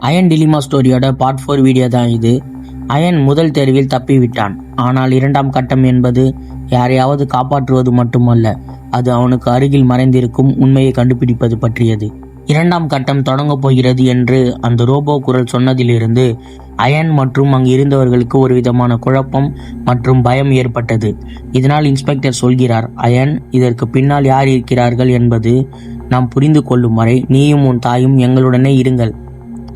Iron டிலிமா ஸ்டோரியோட part 4 video தான் இது. Iron முதல் தேர்வில் தப்பிவிட்டான். ஆனால் இரண்டாம் கட்டம் என்பது யாரையாவது காப்பாற்றுவது மட்டுமல்ல, அது அவனுக்கு அருகில் மறைந்திருக்கும் உண்மையை கண்டுபிடிப்பது பற்றியது. இரண்டாம் கட்டம் தொடங்கப் போகிறது என்று அந்த ரோபோ குரல் சொன்னதிலிருந்து அயன் மற்றும் அங்கு இருந்தவர்களுக்கு ஒரு விதமான குழப்பம் மற்றும் பயம் ஏற்பட்டது. இதனால் இன்ஸ்பெக்டர் சொல்கிறார், அயன், இதற்கு பின்னால் யார் இருக்கிறார்கள் என்பது நாம் புரிந்து கொள்ளும் வரை நீயும் உன் தாயும் எங்களுடனே இருங்கள்,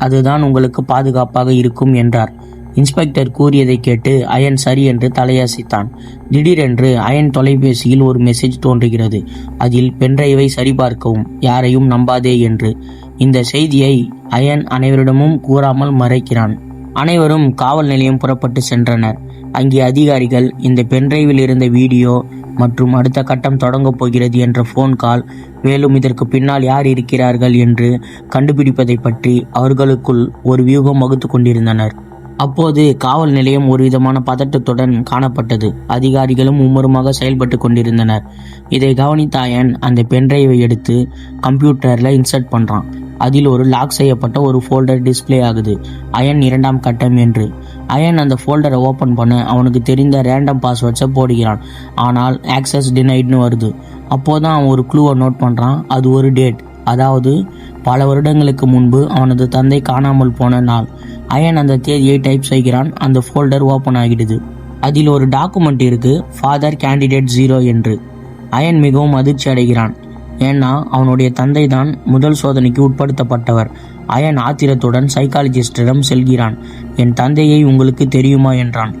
அதுதான் உங்களுக்கு பாதுகாப்பாக இருக்கும் என்றார். இன்ஸ்பெக்டர் கூறியதை கேட்டு அயன் சரி என்று தலையசைத்தான். திடீரென்று அயன் தொலைபேசியில் ஒரு மெசேஜ் தோன்றுகிறது. அதில் பென்டிரைவை சரிபார்க்கவும், யாரையும் நம்பாதே என்று. இந்த செய்தியை அயன் அனைவரிடமும் கூறாமல் மறைக்கிறான். அனைவரும் காவல் நிலையம் புறப்பட்டு சென்றனர். அங்கே அதிகாரிகள் இந்த பென்டிரைவில் இருந்த வீடியோ மற்றும் அடுத்த கட்டம் தொடங்கப் போகிறது என்ற போன் கால், மேலும் இதற்கு பின்னால் யார் இருக்கிறார்கள் என்று கண்டுபிடிப்பதை பற்றி அவர்களுக்குள் ஒரு வியூகம் வகுத்து கொண்டிருந்தனர். அப்போது காவல் நிலையம் ஒரு விதமான பதட்டத்துடன் காணப்பட்டது. அதிகாரிகளும் மும்முரமாக செயல்பட்டு கொண்டிருந்தனர். இதை கவனித்த அயன் அந்த பென்டிரைவை எடுத்து கம்ப்யூட்டர்ல இன்சர்ட் பண்றான். அதில் ஒரு லாக் செய்யப்பட்ட ஒரு ஃபோல்டர் டிஸ்பிளே ஆகுது, அயன் இரண்டாம் கட்டம் என்று. அயன் அந்த ஃபோல்டரை ஓப்பன் பண்ண அவனுக்கு தெரிந்த ரேண்டம் பாஸ்வேர்ட்ஸை போடுகிறான். ஆனால் ஆக்சஸ் டினைட்னு வருது. அப்போதான் அவன் ஒரு க்ளூவை நோட் பண்ணுறான். அது ஒரு டேட், அதாவது பல வருடங்களுக்கு முன்பு அவனது தந்தை காணாமல் போன நாள். அயன் அந்த தேதியை டைப் செய்கிறான். அந்த ஃபோல்டர் ஓப்பன் ஆகிடுது. அதில் ஒரு டாக்குமெண்ட் இருக்கு, ஃபாதர் கேண்டிடேட் 0 என்று. அயன் மிகவும் அதிர்ச்சி அடைகிறான். ஏன்னா அவனுடைய தந்தை தான் முதல் சோதனைக்கு உட்படுத்தப்பட்டவர். அயன் ஆத்திரத்துடன் சைக்காலஜிஸ்டிடம் செல்கிறான். என் தந்தையை உங்களுக்கு தெரியுமா என்றான்.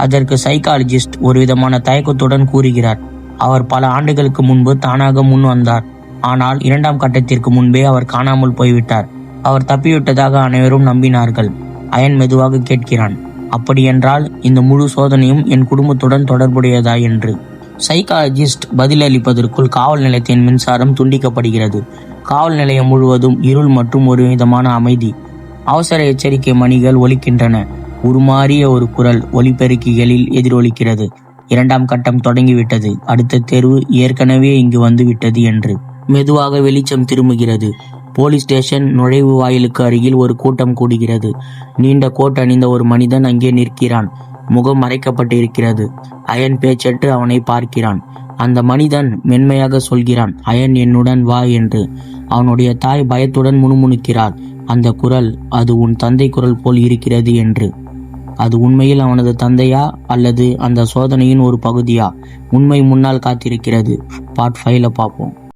அதற்கு சைக்காலஜிஸ்ட் ஒரு விதமான தயக்கத்துடன் கூறுகிறார், அவர் பல ஆண்டுகளுக்கு முன்பு தானாக முன் வந்தார். ஆனால் இரண்டாம் கட்டத்திற்கு முன்பே அவர் காணாமல் போய்விட்டார். அவர் தப்பிவிட்டதாக அனைவரும் நம்பினார்கள். அயன் மெதுவாக கேட்கிறான், அப்படியென்றால் இந்த முழு சோதனையும் என் குடும்பத்துடன் தொடர்புடையதா என்று. சைக்காலஜிஸ்ட் பதிலளிப்பதற்குள் காவல் நிலையத்தின் மின்சாரம் துண்டிக்கப்படுகிறது. காவல் நிலையம் முழுவதும் இருள் மற்றும் ஒரு விதமான அமைதி. அவசர எச்சரிக்கை மணிகள் ஒலிக்கின்றன. உருமாறிய ஒரு குரல் ஒலிபெருக்கிகளில் எதிரொலிக்கிறது, இரண்டாம் கட்டம் தொடங்கிவிட்டது, அடுத்த தேர்வு ஏற்கனவே இங்கு வந்துவிட்டது என்று. மெதுவாக வெளிச்சம் திரும்புகிறது. போலீஸ் ஸ்டேஷன் நுழைவு வாயிலுக்கு அருகில் ஒரு கூட்டம் கூடுகிறது. நீண்ட கோட் அணிந்த ஒரு மனிதன் அங்கே நிற்கிறான். முகம் மறைக்கப்பட்டு இருக்கிறது. அயன் பேச்சட்டு அவனை பார்க்கிறான். அந்த மனிதன் மென்மையாக சொல்கிறான், அயன், என்னுடன் வா என்று. அவனுடைய தாய் பயத்துடன் முணுமுணுக்கிறாள். அந்த குரல், அது உன் தந்தை குரல் போல் இருக்கிறது என்று. அது உண்மையில் அவனது தந்தையா அல்லது அந்த சோதனையின் ஒரு பகுதியா? உண்மை முன்னால் காத்திருக்கிறது. பார்ட் 5ல பார்ப்போம்.